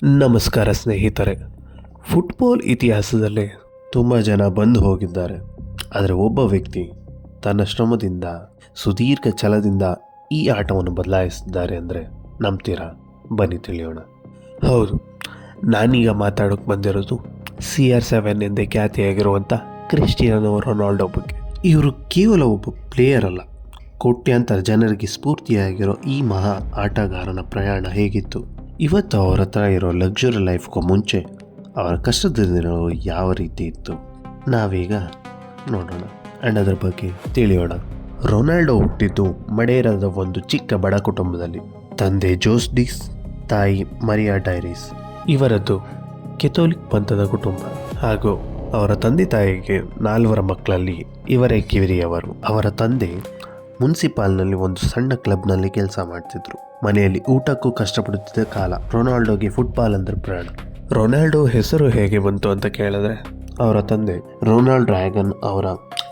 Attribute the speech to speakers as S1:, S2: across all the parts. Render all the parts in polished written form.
S1: ನಮಸ್ಕಾರ ಸ್ನೇಹಿತರೆ. ಫುಟ್ಬಾಲ್ ಇತಿಹಾಸದಲ್ಲಿ ತುಂಬ ಜನ ಬಂದು ಹೋಗಿದ್ದಾರೆ. ಆದರೆ ಒಬ್ಬ ವ್ಯಕ್ತಿ ತನ್ನ ಶ್ರಮದಿಂದ ಸುದೀರ್ಘ ಛಲದಿಂದ ಈ ಆಟವನ್ನು ಬದಲಾಯಿಸಿದ್ದಾರೆ ಅಂದರೆ ನಂಬ್ತೀರಾ? ಬನ್ನಿ ತಿಳಿಯೋಣ. ಹೌದು, ನಾನೀಗ ಮಾತಾಡೋಕೆ ಬಂದಿರೋದು CR7 ಎಂದೇ ಖ್ಯಾತಿಯಾಗಿರುವಂಥ ಕ್ರಿಸ್ಟಿಯಾನೋ ರೊನಾಲ್ಡೋ ಬಗ್ಗೆ. ಇವರು ಕೇವಲ ಒಬ್ಬ ಪ್ಲೇಯರ್ ಅಲ್ಲ, ಕೋಟ್ಯಾಂತರ ಜನರಿಗೆ ಸ್ಫೂರ್ತಿಯಾಗಿರೋ ಈ ಮಹಾ ಆಟಗಾರನ ಪ್ರಯಾಣ ಹೇಗಿತ್ತು, ಇವತ್ತು ಅವರ ಹತ್ರ ಇರೋ ಲಕ್ಸುರಿ ಲೈಫ್ಗೂ ಮುಂಚೆ ಅವರ ಕಷ್ಟದ ದಿನಗಳು ಯಾವ ರೀತಿ ಇತ್ತು, ನಾವೀಗ ನೋಡೋಣ ಆ್ಯಂಡ್ ಅದರ ಬಗ್ಗೆ ತಿಳಿಯೋಣ. ರೊನಾಲ್ಡೋ ಹುಟ್ಟಿದ್ದು ಮಡೇರಾದ ಒಂದು ಚಿಕ್ಕ ಬಡ ಕುಟುಂಬದಲ್ಲಿ. ತಂದೆ ಜೋಸ್ ಡಿಸ್, ತಾಯಿ ಮರಿಯಾ ಡೈರೀಸ್. ಇವರದ್ದು ಕೆಥೋಲಿಕ್ ಪಂಥದ ಕುಟುಂಬ ಹಾಗೂ ಅವರ ತಂದೆ ತಾಯಿಗೆ 4 ಮಕ್ಕಳಲ್ಲಿ ಇವರೇ ಕಿರಿಯವರು. ಅವರ ತಂದೆ ಮುನ್ಸಿಪಾಲ್ನಲ್ಲಿ ಒಂದು ಸಣ್ಣ ಕ್ಲಬ್ನಲ್ಲಿ ಕೆಲಸ ಮಾಡ್ತಿದ್ರು. ಮನೆಯಲ್ಲಿ ಊಟಕ್ಕೂ ಕಷ್ಟಪಡುತ್ತಿದ್ದ ಕಾಲ. ರೊನಾಲ್ಡೋಗೆ ಫುಟ್ಬಾಲ್ ಅಂದ್ರೆ ಪ್ರಾಣ. ರೊನಾಲ್ಡೋ ಹೆಸರು ಹೇಗೆ ಬಂತು ಅಂತ ಕೇಳಿದ್ರೆ, ಅವರ ತಂದೆ ರೊನಾಲ್ಡ್ ರ್ಯಾಗನ್ ಅವರ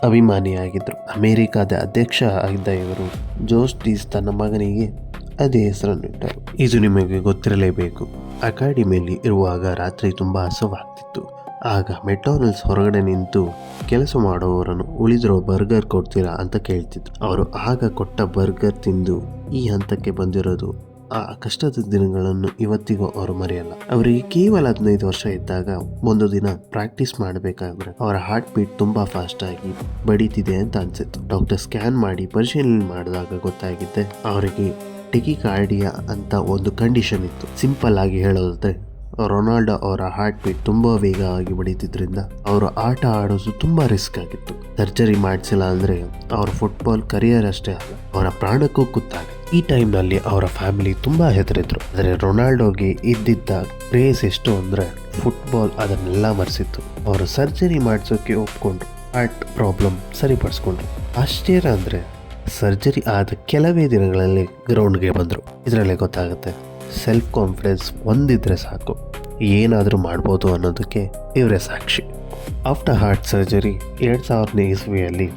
S1: ಅಭಿಮಾನಿಯಾಗಿದ್ದರು. ಅಮೆರಿಕಾದ ಅಧ್ಯಕ್ಷ ಆಗಿದ್ದ ಇವರು ಜೋಸ್ ಡೀಸ್ ತನ್ನ ಮಗನಿಗೆ ಅದೇ ಹೆಸರನ್ನು ಇಟ್ಟರು. ಇದು ನಿಮಗೆ ಗೊತ್ತಿರಲೇಬೇಕು. ಅಕಾಡೆಮಿಯಲ್ಲಿ ಇರುವಾಗ ರಾತ್ರಿ ತುಂಬ ಹಸುವಾಗ್ತಿತ್ತು. ಆಗ ಮೆಕ್ಡೊನಾಲ್ಡ್ಸ್ ಹೊರಗಡೆ ನಿಂತು ಕೆಲಸ ಮಾಡುವವರನ್ನು ಉಳಿದಿರೋ ಬರ್ಗರ್ ಕೊಡ್ತೀರಾ ಅಂತ ಕೇಳ್ತಿದ್ರು. ಅವರು ಆಗ ಕೊಟ್ಟ ಬರ್ಗರ್ ತಿಂದು ಈ ಹಂತಕ್ಕೆ ಬಂದಿರೋದು ಆ ಕಷ್ಟದ ದಿನಗಳನ್ನು ಇವತ್ತಿಗೂ ಅವರು ಮರೆಯಲ್ಲ. ಅವರಿಗೆ ಕೇವಲ 15 ವರ್ಷ ಇದ್ದಾಗ ಒಂದು ದಿನ ಪ್ರಾಕ್ಟೀಸ್ ಮಾಡಬೇಕಾದ್ರೆ ಅವರ ಹಾರ್ಟ್ ಬೀಟ್ ತುಂಬಾ ಫಾಸ್ಟ್ ಆಗಿ ಬಡಿತಿದೆ ಅಂತ ಅನ್ಸಿತ್ತು. ಡಾಕ್ಟರ್ ಸ್ಕ್ಯಾನ್ ಮಾಡಿ ಪರಿಶೀಲನೆ ಮಾಡಿದಾಗ ಗೊತ್ತಾಗಿದ್ದೆ ಅವರಿಗೆ ಟೆಕಿಕಾರ್ಡಿಯಾ ಅಂತ ಒಂದು ಕಂಡೀಷನ್ ಇತ್ತು. ಸಿಂಪಲ್ ಆಗಿ ಹೇಳೋದಾದ್ರೆ, ರೊನಾಲ್ಡೋ ಅವರ ಹಾರ್ಟ್ ಬೀಟ್ ತುಂಬಾ ವೇಗವಾಗಿ ಬಡಿತಿದ್ರಿಂದ ಅವರು ಆಟ ಆಡೋದು ತುಂಬಾ ರಿಸ್ಕ್ ಆಗಿತ್ತು. ಸರ್ಜರಿ ಮಾಡಿಸಿಲ್ಲ ಅಂದ್ರೆ ಅವರ ಫುಟ್ಬಾಲ್ ಕರಿಯರ್ ಅಷ್ಟೇ ಅಲ್ಲ, ಅವರ ಪ್ರಾಣಕ್ಕೂ ಕುತ್ತಾಗ. ಈ ಟೈಮ್ನಲ್ಲಿ ಅವರ ಫ್ಯಾಮಿಲಿ ತುಂಬಾ ಹೆದರಿದ್ರು. ಆದರೆ ರೊನಾಲ್ಡೋಗೆ ಇದ್ದಿದ್ದ ಕ್ರೇಜ್ ಎಷ್ಟು ಅಂದ್ರೆ ಫುಟ್ಬಾಲ್ ಅದನ್ನೆಲ್ಲ ಮರೆಸಿತ್ತು. ಅವರು ಸರ್ಜರಿ ಮಾಡಿಸೋಕೆ ಒಪ್ಕೊಂಡ್ರು, ಹಾರ್ಟ್ ಪ್ರಾಬ್ಲಮ್ ಸರಿಪಡಿಸ್ಕೊಂಡ್ರು. ಆಶ್ಚರ್ಯ ಅಂದ್ರೆ ಸರ್ಜರಿ ಆದ ಕೆಲವೇ ದಿನಗಳಲ್ಲಿ ಗ್ರೌಂಡ್ಗೆ ಬಂದರು. ಇದರಲ್ಲೇ ಗೊತ್ತಾಗುತ್ತೆ, ಸೆಲ್ಫ್ ಕಾನ್ಫಿಡೆನ್ಸ್ ಒಂದಿದ್ರೆ ಸಾಕು, ಏನಾದರೂ ಮಾಡ್ಬೋದು ಅನ್ನೋದಕ್ಕೆ ಇವರೇ ಸಾಕ್ಷಿ. ಆಫ್ಟರ್ ಹಾರ್ಟ್ ಸರ್ಜರಿ 2000ನೇ ಇಸ್ವಿಯಲ್ಲಿ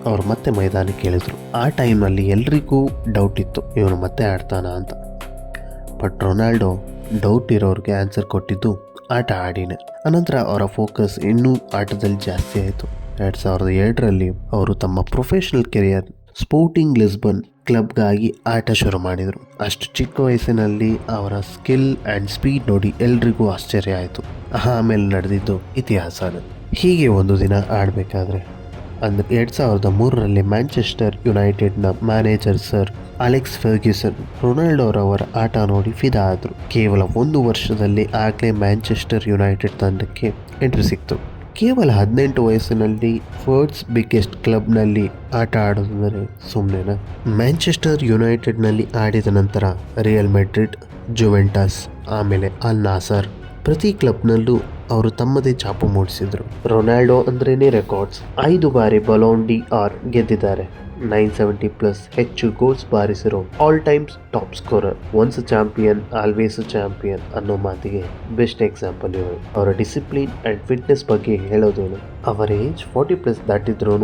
S1: ಅವರು ಮತ್ತೆ ಮೈದಾನಕ್ಕೆ ಇಳಿದ್ರು. ಆ ಟೈಮಲ್ಲಿ ಎಲ್ರಿಗೂ ಡೌಟ್ ಇತ್ತು, ಇವನು ಮತ್ತೆ ಆಡ್ತಾನ ಅಂತ. ಬಟ್ ರೊನಾಲ್ಡೋ ಡೌಟ್ ಇರೋರಿಗೆ ಆನ್ಸರ್ ಕೊಟ್ಟಿದ್ದು ಆಟ ಆಡಿನೇ. ಅನಂತರ ಅವರ ಫೋಕಸ್ ಇನ್ನೂ ಆಟದಲ್ಲಿ ಜಾಸ್ತಿ ಆಯಿತು. 2002ರಲ್ಲಿ ಅವರು ತಮ್ಮ ಪ್ರೊಫೆಷನಲ್ ಕೆರಿಯರ್ ಸ್ಪೋರ್ಟಿಂಗ್ ಲಿಸ್ಬನ್ ಕ್ಲಬ್ಗಾಗಿ ಆಟ ಶುರು ಮಾಡಿದರು. ಅಷ್ಟು ಚಿಕ್ಕ ವಯಸ್ಸಿನಲ್ಲಿ ಅವರ ಸ್ಕಿಲ್ ಆ್ಯಂಡ್ ಸ್ಪೀಡ್ ನೋಡಿ ಎಲ್ರಿಗೂ ಆಶ್ಚರ್ಯ ಆಯಿತು. ಆಮೇಲೆ ನಡೆದಿದ್ದು ಇತಿಹಾಸನೇ. ಹೀಗೆ ಒಂದು ದಿನ ಆಡಬೇಕಾದ್ರೆ ಅಂದರೆ 2003ರಲ್ಲಿ ಮ್ಯಾಂಚೆಸ್ಟರ್ ಯುನೈಟೆಡ್ನ ಮ್ಯಾನೇಜರ್ ಸರ್ ಅಲೆಕ್ಸ್ ಫರ್ಗ್ಯೂಸನ್ ರೊನಾಲ್ಡೋರವರ ಆಟ ನೋಡಿ ಫಿದಾ ಆದರು. ಕೇವಲ 1 ವರ್ಷದಲ್ಲಿ ಆಗಲೇ ಮ್ಯಾಂಚೆಸ್ಟರ್ ಯುನೈಟೆಡ್ ತಂಡಕ್ಕೆ ಎಂಟ್ರಿ ಸಿಕ್ತು. ಕೇವಲ 18 ವಯಸ್ಸಿನಲ್ಲಿ ವರ್ಲ್ಡ್ಸ್ ಬಿಗ್ಗೆಸ್ಟ್ ಕ್ಲಬ್ನಲ್ಲಿ ಆಟ ಆಡೋದಂದರೆ ಸುಮ್ಮನೆನಾ? ಮ್ಯಾಂಚೆಸ್ಟರ್ ಯುನೈಟೆಡ್ನಲ್ಲಿ ಆಡಿದ ನಂತರ ರಿಯಲ್ ಮೆಡ್ರಿಡ್, ಜುವೆಂಟಸ್, ಆಮೇಲೆ ಅಲ್ ನಾಸರ್, ಪ್ರತಿ ಕ್ಲಬ್ನಲ್ಲೂ ಅವರು ತಮ್ಮದೇ ಛಾಪು ಮೂಡಿಸಿದ್ರು. ರೊನಾಲ್ಡೋ ಅಂದ್ರೇನೆ ರೆಕಾರ್ಡ್ಸ್. 5 ಬಾರಿ ಬಲೋನ್ ಡಿ ಆರ್ ಗೆದ್ದಿದ್ದಾರೆ. 970+ ಹೆಚ್ಚು ಗೋಲ್ಸ್ ಬಾರಿಸಿರೋ all times top scorer. Once champion always champion ಅನ್ನೋ ಮಾತಿಗೆ ಬೆಸ್ಟ್ ಎಕ್ಸಾಂಪಲ್ ಇವರು. ಅವರ ಡಿಸಿಪ್ಲಿನ್ ಅಂಡ್ ಫಿಟ್ನೆಸ್ ಬಗ್ಗೆ ಹೇಳೋದೇನು, ಅವರ ಏಜ್ 40+ ದಾಟಿದ್ರೂ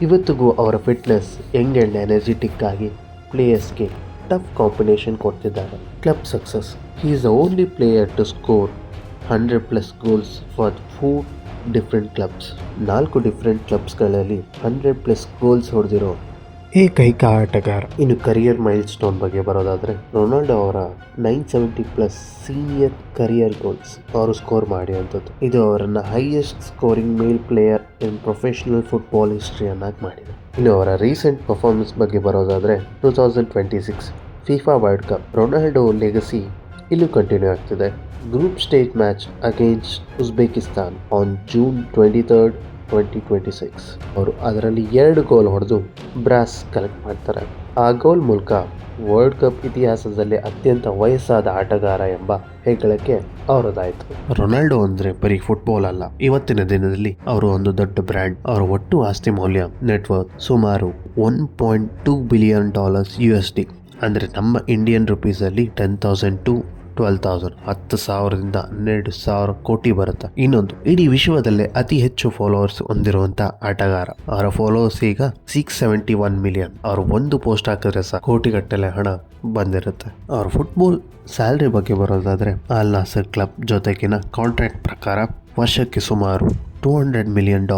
S1: ಇವತ್ತಿಗೂ ಅವರ ಫಿಟ್ನೆಸ್ ಯಂಗ್ ಅಂಡ್ ಎನರ್ಜೆಟಿಕ್ ಆಗಿ ಪ್ಲೇಯರ್ಸ್ಗೆ ಟಫ್ ಕಾಂಬಿನೇಷನ್ ಕೊಡ್ತಿದ್ದಾರೆ. Club success, he is the only player to score 100+ goals for 4 different clubs. 4 different ಕ್ಲಬ್ಸ್ಗಳಲ್ಲಿ 100+ ಗೋಲ್ಸ್ ಹೊಡೆದಿರೋ ಏಕೈಕ ಆಟಗಾರ. ಇನ್ನು ಕರಿಯರ್ ಮೈಲ್ ಸ್ಟೋನ್ ಬಗ್ಗೆ ಬರೋದಾದ್ರೆ, ರೊನಾಲ್ಡೋ ಅವರ 970+ ಸೀನಿಯರ್ ಕರಿಯರ್ ಗೋಲ್ಸ್ ಅವರು ಸ್ಕೋರ್ ಮಾಡಿರುವಂಥದ್ದು. ಇದು ಅವರನ್ನು highest scoring male player in professional football ಹಿಸ್ಟ್ರಿಯನ್ನಾಗಿ ಮಾಡಿದೆ. ಇನ್ನು ಅವರ ರೀಸೆಂಟ್ ಪರ್ಫಾರ್ಮೆನ್ಸ್ ಬಗ್ಗೆ ಬರೋದಾದ್ರೆ, 2026 FIFA World Cup Ronaldo legacy ಇಲ್ಲೂ ಕಂಟಿನ್ಯೂ ಆಗ್ತಿದೆ. Group stage match against Uzbekistan on June 23rd, 2026 ಅವರು ಅದರಲ್ಲಿ 2 ಗೋಲ್ ಹೊಡೆದು ಬ್ರಾಸ್ ಕಲೆಕ್ಟ್ ಮಾಡ್ತಾರೆ. ಆ ಗೋಲ್ ಮೂಲಕ ವರ್ಲ್ಡ್ ಕಪ್ ಇತಿಹಾಸದಲ್ಲಿ ಅತ್ಯಂತ ವಯಸ್ಸಾದ ಆಟಗಾರ ಎಂಬ ಹೆಗ್ಗಳಿಕೆ ಅವರದಾಯಿತು. ರೊನಾಲ್ಡೋ ಅಂದ್ರೆ ಬರೀ ಫುಟ್ಬಾಲ್ ಅಲ್ಲ, ಇವತ್ತಿನ ದಿನದಲ್ಲಿ ಅವರು ಒಂದು ದೊಡ್ಡ ಬ್ರ್ಯಾಂಡ್. ಅವರ ಒಟ್ಟು ಆಸ್ತಿ ಮೌಲ್ಯ ನೆಟ್ವರ್ಕ್ ಸುಮಾರು $1.2 ಬಿಲಿಯನ್ USD. ಅಂದರೆ ನಮ್ಮ ಇಂಡಿಯನ್ ರುಪೀಸಲ್ಲಿ 10,000 to 12,000 10,000ದಿಂದ 12,000 ಕೋಟಿ ಬರುತ್ತೆ. ಇನ್ನೊಂದು, ಇಡೀ ವಿಶ್ವದಲ್ಲೇ ಅತಿ ಹೆಚ್ಚು ಫಾಲೋವರ್ಸ್ ಹೊಂದಿರುವಂತ ಆಟಗಾರ. ಅವರ ಫಾಲೋವರ್ಸ್ ಈಗ 671 ಮಿಲಿಯನ್. ಅವರು ಒಂದು ಪೋಸ್ಟ್ ಹಾಕಿದ್ರೆ ಸಹ ಕೋಟಿಗಟ್ಟಲೆ ಹಣ ಬಂದಿರುತ್ತೆ. ಅವ್ರ ಫುಟ್ಬಾಲ್ ಸ್ಯಾಲರಿ ಬಗ್ಗೆ ಬರೋದಾದ್ರೆ ಅಲ್ ನಾಸರ್ ಕ್ಲಬ್ ಜೊತೆಗಿನ ಕಾಂಟ್ರಾಕ್ಟ್ ಪ್ರಕಾರ ವರ್ಷಕ್ಕೆ ಸುಮಾರು $200 ಮಿಲಿಯನ್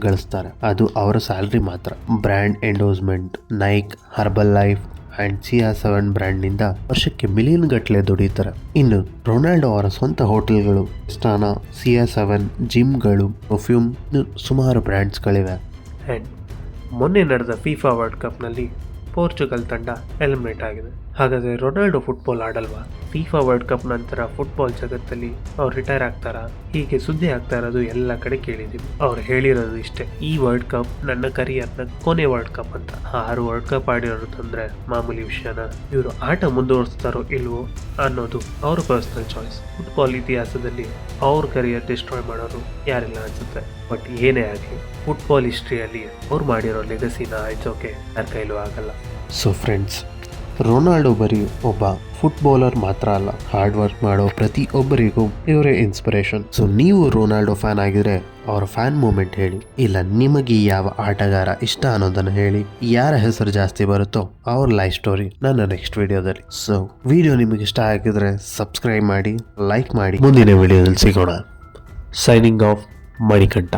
S1: ಗಳಿಸ್ತಾರೆ. ಅದು ಅವರ ಸ್ಯಾಲರಿ ಮಾತ್ರ. Brand endorsement, Nike, herbal life and CR7 brand ನಿಂದ ವರ್ಷಕ್ಕೆ ಮಿಲಿಯನ್ ಗಟ್ಟಲೆ ದುಡಿತಾರೆ. ಇನ್ನು ರೊನಾಲ್ಡೋ ಅವರ ಸ್ವಂತ ಹೋಟೆಲ್ಗಳು, ಸ್ಟಾನಾ, CR7 ಜಿಮ್ಗಳು, ಪರ್ಫ್ಯೂಮ್, ಸುಮಾರು ಬ್ರ್ಯಾಂಡ್ಸ್ಗಳಿವೆ. ಅಂಡ್ ಮೊನ್ನೆ ನಡೆದ FIFA ವರ್ಲ್ಡ್ ಕಪ್ನಲ್ಲಿ ಪೋರ್ಚುಗಲ್ ತಂಡ ಎಲಿಮಿನೇಟ್ ಆಗಿದೆ. ಹಾಗಾದರೆ ರೊನಾಲ್ಡೋ ಫುಟ್ಬಾಲ್ ಆಡಲ್ವಾ? FIFA ವರ್ಲ್ಡ್ ಕಪ್ ನಂತರ ಫುಟ್ಬಾಲ್ ಜಗತ್ತಲ್ಲಿ ಅವ್ರು ರಿಟೈರ್ ಆಗ್ತಾರಾ? ಹೀಗೆ ಸುದ್ದಿ ಆಗ್ತಾ ಇರೋದು ಎಲ್ಲ ಕಡೆ ಕೇಳಿದ್ದೀವಿ. ಅವ್ರು ಹೇಳಿರೋದು ಇಷ್ಟೇ, ಈ ವರ್ಲ್ಡ್ ಕಪ್ ನನ್ನ ಕರಿಯರ್ನ ಕೊನೆ ವರ್ಲ್ಡ್ ಕಪ್ ಅಂತ. 6 ವರ್ಲ್ಡ್ ಕಪ್ ಆಡಿರೋದು ತಂದ್ರೆ ಮಾಮೂಲಿ ವಿಷಯನ? ಇವರು ಆಟ ಮುಂದುವರಿಸ್ತಾರೋ ಇಲ್ವೋ ಅನ್ನೋದು ಅವ್ರ ಪರ್ಸನಲ್ ಚಾಯ್ಸ್. ಫುಟ್ಬಾಲ್ ಇತಿಹಾಸದಲ್ಲಿ ಅವ್ರ ಕರಿಯರ್ ಡಿಸ್ಟ್ರಾಯ್ ಮಾಡೋರು ಯಾರಿಲ್ಲ ಅನ್ಸುತ್ತೆ. ಬಟ್ ಏನೇ ಆಗಲಿ, ಫುಟ್ಬಾಲ್ ಹಿಸ್ಟ್ರಿಯಲ್ಲಿ ಅವ್ರು ಮಾಡಿರೋ ಲೆಗಸಿನ ಆಯ್ಸೋಕೆ ಯಾರ ಕೈಲೂ ಆಗಲ್ಲ. ಸೊ ಫ್ರೆಂಡ್ಸ್, ರೊನಾಲ್ಡೋ ಬರೀ ಒಬ್ಬ ಫುಟ್ಬಾಲರ್ ಮಾತ್ರ ಅಲ್ಲ, ಹಾರ್ಡ್ ವರ್ಕ್ ಮಾಡೋ ಪ್ರತಿಯೊಬ್ಬರಿಗೂ ಇವರೇ ಇನ್ಸ್ಪಿರೇಷನ್. ಸೊ ನೀವು ರೊನಾಲ್ಡೋ ಫ್ಯಾನ್ ಆಗಿದ್ರೆ ಅವರ ಫ್ಯಾನ್ ಮೂಮೆಂಟ್ ಹೇಳಿ, ಇಲ್ಲ ನಿಮಗೆ ಯಾವ ಆಟಗಾರ ಇಷ್ಟ ಅನ್ನೋದನ್ನು ಹೇಳಿ. ಯಾರ ಹೆಸರು ಜಾಸ್ತಿ ಬರುತ್ತೋ ಅವ್ರ ಲೈಫ್ ಸ್ಟೋರಿ ನನ್ನ ನೆಕ್ಸ್ಟ್ ವಿಡಿಯೋದಲ್ಲಿ. ಸೊ ವಿಡಿಯೋ ನಿಮಗೆ ಇಷ್ಟ ಆಗಿದ್ರೆ ಸಬ್ಸ್ಕ್ರೈಬ್ ಮಾಡಿ, ಲೈಕ್ ಮಾಡಿ. ಮುಂದಿನ ವಿಡಿಯೋದಲ್ಲಿ ಸಿಗೋಣ. Signing off, Manikantha.